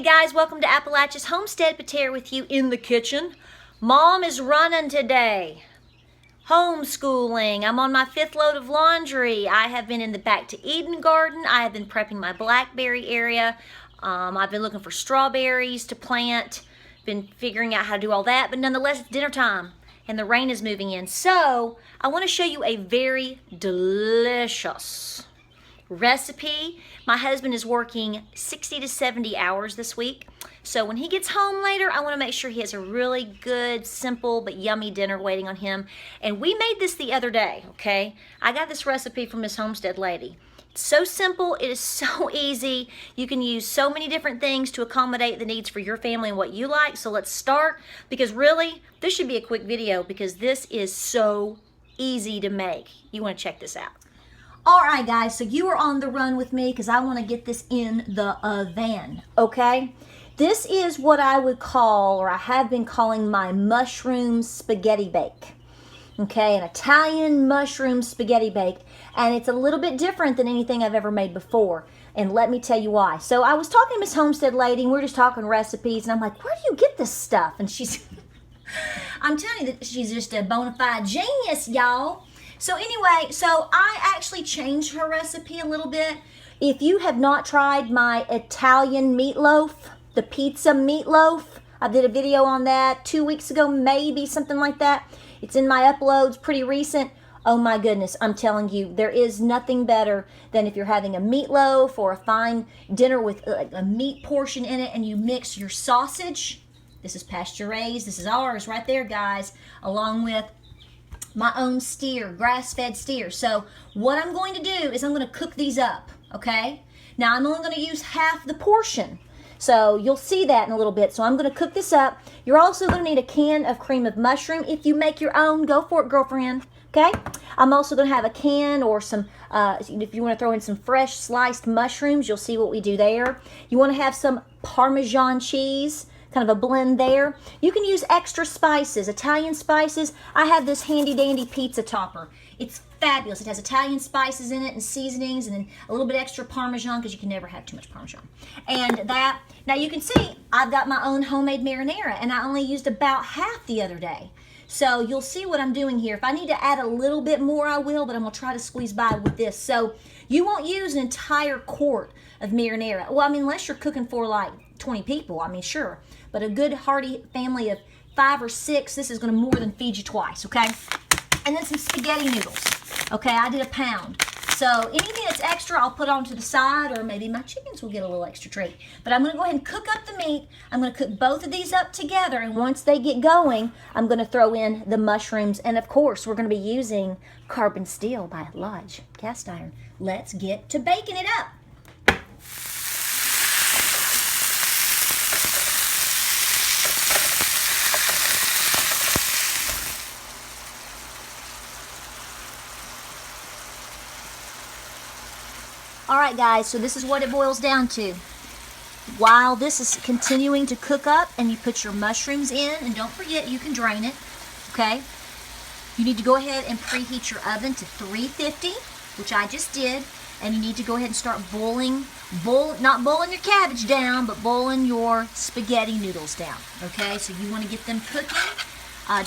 Hey guys, welcome to Appalachia's Homestead. Patara with you in the kitchen. Mom is running today. Homeschooling. I'm on my 5th load of laundry. I have been in the Back to Eden garden. I have been prepping my blackberry area. I've been looking for strawberries to plant. Been figuring out how to do all that, but nonetheless, it's dinner time and the rain is moving in. So I want to show you a very delicious recipe. My husband is working 60 to 70 hours this week. So when he gets home later, I want to make sure he has a really good, simple, but yummy dinner waiting on him. And we made this the other day, okay? I got this recipe from Miss Homestead lady. It's so simple. It is so easy. You can use so many different things to accommodate the needs for your family and what you like. So let's start, because really, this should be a quick video because this is so easy to make. You want to check this out. All right, guys, so you are on the run with me because I want to get this in the oven, okay? This is what I would call, or I have been calling, my mushroom spaghetti bake, okay? An Italian mushroom spaghetti bake, and it's a little bit different than anything I've ever made before, and let me tell you why. So I was talking to Miss Homestead lady, and we're just talking recipes, and I'm like, where do you get this stuff? And she's, I'm telling you that she's just a bona fide genius, y'all. So anyway, so I actually changed her recipe a little bit. If you have not tried my Italian meatloaf, the pizza meatloaf, I did a video on that 2 weeks ago, maybe, something like that. It's in my uploads, pretty recent. Oh my goodness, I'm telling you, there is nothing better than if you're having a meatloaf or a fine dinner with a meat portion in it and you mix your sausage. This is pasture raised, this is ours right there, guys, along with my own steer, grass-fed steer. So what I'm going to do is I'm going to cook these up, okay? Now I'm only going to use half the portion. So you'll see that in a little bit. So I'm going to cook this up. You're also going to need a can of cream of mushroom. If you make your own, go for it, girlfriend, okay? I'm also going to have a can or some, if you want to throw in some fresh sliced mushrooms, you'll see what we do there. You want to have some Parmesan cheese, kind of a blend there. You can use extra spices, Italian spices. I have this handy dandy pizza topper. It's fabulous. It has Italian spices in it and seasonings and then a little bit extra Parmesan because you can never have too much Parmesan. And that, now you can see I've got my own homemade marinara and I only used about half the other day. So you'll see what I'm doing here. If I need to add a little bit more, I will, but I'm gonna try to squeeze by with this. So you won't use an entire quart of marinara. Well, I mean, unless you're cooking for like 20 people, I mean, sure. But a good hearty family of 5 or 6, this is gonna more than feed you twice, okay? And then some spaghetti noodles. Okay, I did a pound. So anything that's extra, I'll put on to the side, or maybe my chickens will get a little extra treat. But I'm gonna go ahead and cook up the meat. I'm gonna cook both of these up together, and once they get going, I'm gonna throw in the mushrooms. And of course, we're gonna be using carbon steel by Lodge cast iron. Let's get to baking it up. All right, guys, so this is what it boils down to. While this is continuing to cook up and you put your mushrooms in, and don't forget you can drain it, okay? You need to go ahead and preheat your oven to 350, which I just did, and you need to go ahead and start boiling, not boiling your cabbage down, but boiling your spaghetti noodles down, okay? So you want to get them cooking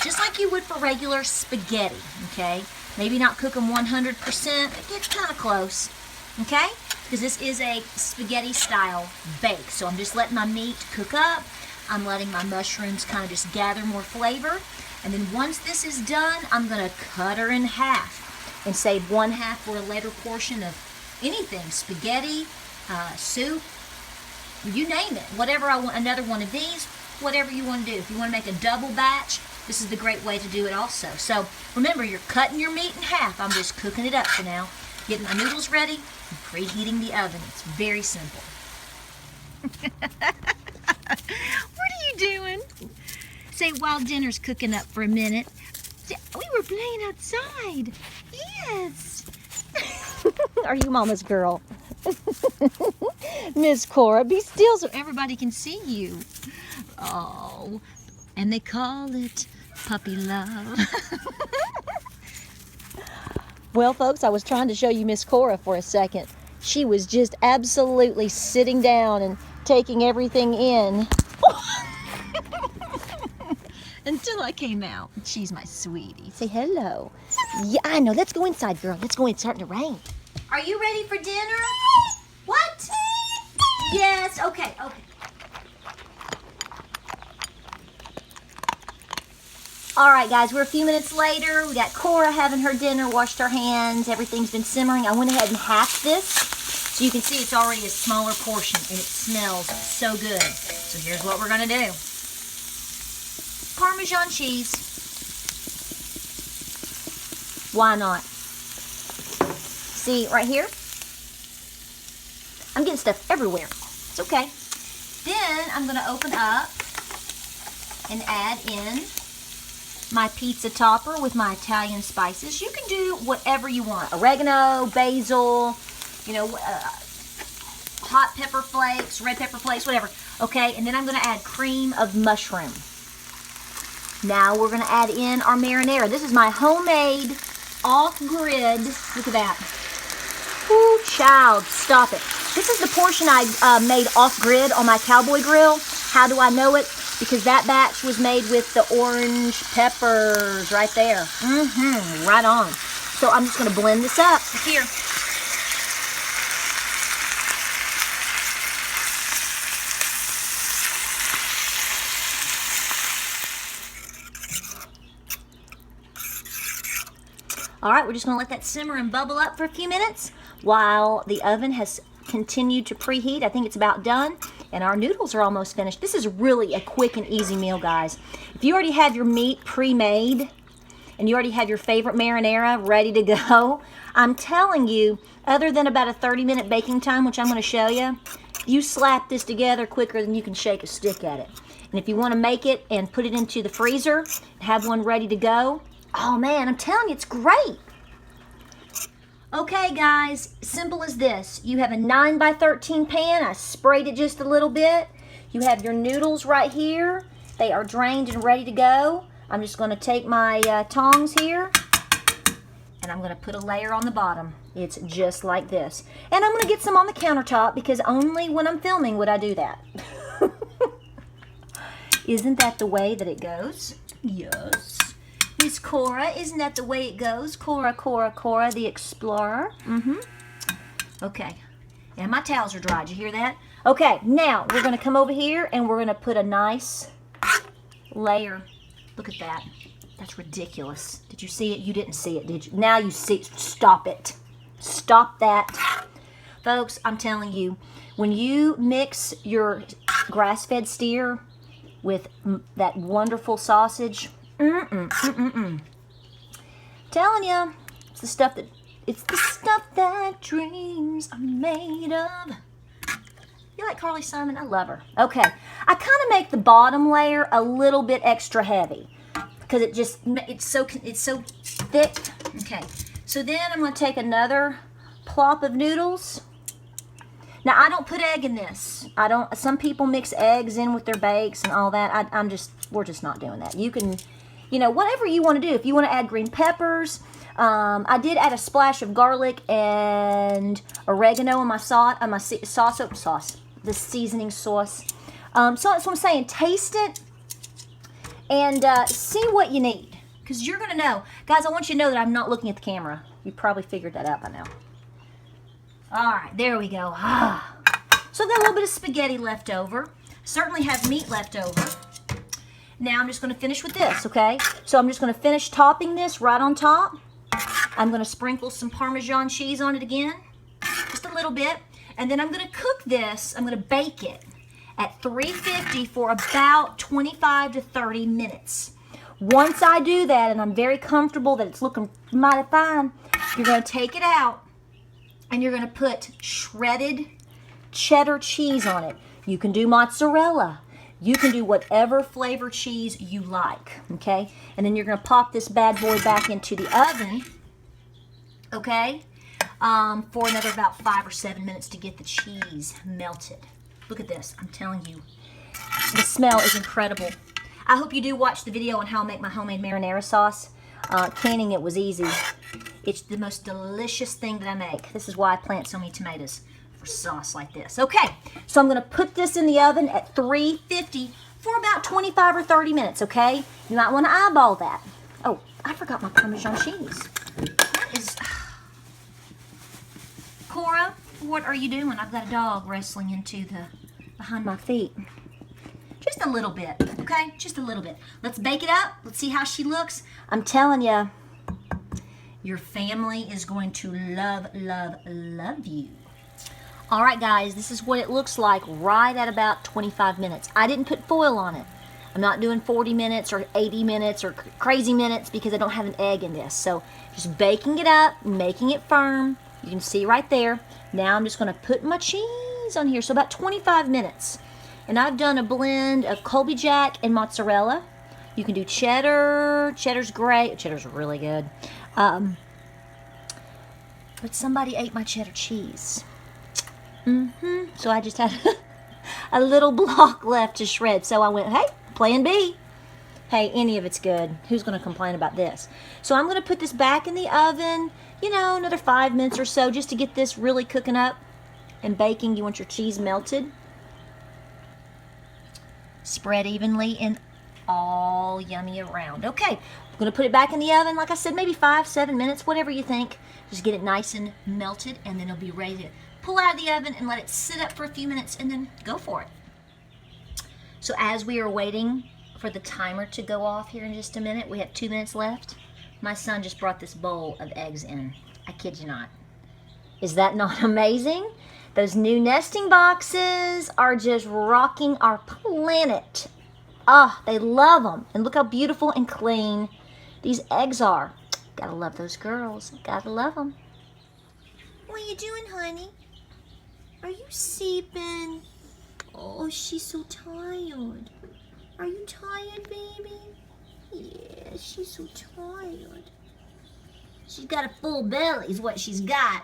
just like you would for regular spaghetti, okay? Maybe not cook them 100%, but get kind of close. Okay? Because this is a spaghetti style bake. So I'm just letting my meat cook up. I'm letting my mushrooms kind of just gather more flavor. And then once this is done, I'm going to cut her in half and save 1/2 for a later portion of anything. Spaghetti, soup, you name it. Whatever I want, another one of these, whatever you want to do. If you want to make a double batch, this is the great way to do it also. So remember, you're cutting your meat in half. I'm just cooking it up for now. Getting my noodles ready and preheating the oven. It's very simple. What are you doing? Say, while dinner's cooking up for a minute. We were playing outside. Yes. Are you mama's girl? Miss Cora, be still so everybody can see you. Oh, and they call it puppy love. Well, folks, I was trying to show you Miss Cora for a second. She was just absolutely sitting down and taking everything in. Until I came out. She's my sweetie. Say hello. Yeah, I know. Let's go inside, girl. Let's go in. It's starting to rain. Are you ready for dinner? What? Yes. Okay. All right, guys. We're a few minutes later. We got Cora having her dinner, washed her hands. Everything's been simmering. I went ahead and halved this. So you can see it's already a smaller portion, and it smells so good. So here's what we're going to do. Parmesan cheese. Why not? See, right here? I'm getting stuff everywhere. It's okay. Then I'm going to open up and add in my pizza topper with my Italian spices. You can do whatever you want. Oregano, basil, you know, hot pepper flakes, red pepper flakes, whatever. Okay, and then I'm going to add cream of mushroom. Now we're going to add in our marinara. This is my homemade off-grid. Look at that. Ooh, child, stop it. This is the portion I made off-grid on my cowboy grill. How do I know it? Because that batch was made with the orange peppers right there. Right on. So I'm just going to blend this up. Here. All right, we're just going to let that simmer and bubble up for a few minutes while the oven has continued to preheat. I think it's about done, and our noodles are almost finished. This is really a quick and easy meal, guys. If you already have your meat pre-made and you already have your favorite marinara ready to go, I'm telling you, other than about a 30-minute baking time, which I'm going to show you, you slap this together quicker than you can shake a stick at it. And if you want to make it and put it into the freezer, have one ready to go, oh man, I'm telling you, it's great. Okay guys, simple as this. You have a 9x13 pan. I sprayed it just a little bit. You have your noodles right here. They are drained and ready to go. I'm just going to take my tongs here and I'm going to put a layer on the bottom. It's just like this. And I'm going to get some on the countertop because only when I'm filming would I do that. Isn't that the way that it goes? Yes. Miss Cora, isn't that the way it goes? Cora, the explorer. Okay. And my towels are dry. Did you hear that? Okay, now we're going to come over here and we're going to put a nice layer. Look at that. That's ridiculous. Did you see it? You didn't see it, did you? Now you see it. Stop it. Stop that. Folks, I'm telling you, when you mix your grass-fed steer with that wonderful sausage, telling you, it's the stuff that dreams are made of. You like Carly Simon? I love her. Okay, I kind of make the bottom layer a little bit extra heavy because it's so thick. Okay, so then I'm going to take another plop of noodles. Now I don't put egg in this. Some people mix eggs in with their bakes and all that. We're just not doing that. You can, you know, whatever you want to do. If you want to add green peppers, I did add a splash of garlic and oregano in my sauce, the seasoning sauce. So that's what I'm saying. Taste it and see what you need, because you're gonna know, guys. I want you to know that I'm not looking at the camera. You probably figured that out by now. All right, there we go. So I've got a little bit of spaghetti left over. Certainly have meat left over. Now I'm just going to finish with this, okay? So I'm just going to finish topping this right on top. I'm going to sprinkle some Parmesan cheese on it again, just a little bit. And then I'm going to cook this. I'm going to bake it at 350 for about 25 to 30 minutes. Once I do that, and I'm very comfortable that it's looking mighty fine, you're going to take it out and you're going to put shredded cheddar cheese on it. You can do mozzarella. You can do whatever flavor cheese you like, okay? And then you're going to pop this bad boy back into the oven, okay, for another about 5 or 7 minutes to get the cheese melted. Look at this. I'm telling you, the smell is incredible. I hope you do watch the video on how I make my homemade marinara sauce. Canning it was easy. It's the most delicious thing that I make. This is why I plant so many tomatoes. for sauce like this. Okay, so I'm gonna put this in the oven at 350 for about 25 or 30 minutes, okay? You might wanna eyeball that. Oh, I forgot my Parmesan cheese. That is... Cora, what are you doing? I've got a dog wrestling into behind my feet. Just a little bit, okay? Just a little bit. Let's bake it up. Let's see how she looks. I'm telling you, your family is going to love, love, love you. All right, guys, this is what it looks like right at about 25 minutes. I didn't put foil on it. I'm not doing 40 minutes or 80 minutes or crazy minutes because I don't have an egg in this. So just baking it up, making it firm. You can see right there. Now I'm just going to put my cheese on here. So about 25 minutes. And I've done a blend of Colby Jack and mozzarella. You can do cheddar. Cheddar's great. Cheddar's really good. But somebody ate my cheddar cheese. So I just had a little block left to shred. So I went, hey, plan B. Hey, any of it's good. Who's going to complain about this? So I'm going to put this back in the oven, you know, another 5 minutes or so just to get this really cooking up and baking. You want your cheese melted. Spread evenly and all yummy around. Okay, I'm going to put it back in the oven, like I said, maybe 5-7 minutes, whatever you think. Just get it nice and melted, and then it'll be ready to pull out of the oven and let it sit up for a few minutes, and then go for it. So as we are waiting for the timer to go off here in just a minute, we have 2 minutes left. My son just brought this bowl of eggs in. I kid you not. Is that not amazing? Those new nesting boxes are just rocking our planet. Ah, they love them. And look how beautiful and clean these eggs are. Gotta love those girls. Gotta love them. What are you doing, honey? Are you sleeping? Oh, she's so tired. Are you tired, baby? Yeah, she's so tired. She's got a full belly is what she's got.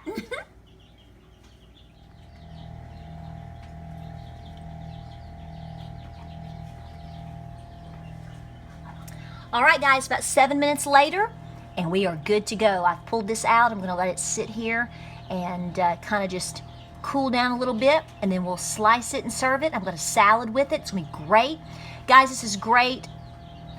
All right, guys, about 7 minutes later, and we are good to go. I've pulled this out. I'm going to let it sit here and kind of just cool down a little bit, and then we'll slice it and serve it. I'm going to salad with it. It's going to be great. Guys, this is great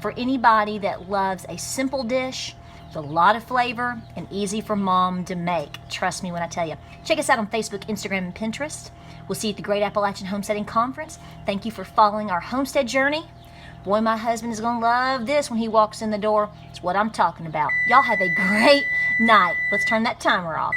for anybody that loves a simple dish with a lot of flavor and easy for mom to make. Trust me when I tell you. Check us out on Facebook, Instagram, and Pinterest. We'll see you at the Great Appalachian Homesteading Conference. Thank you for following our homestead journey. Boy, my husband is going to love this when he walks in the door. It's what I'm talking about. Y'all have a great night. Let's turn that timer off.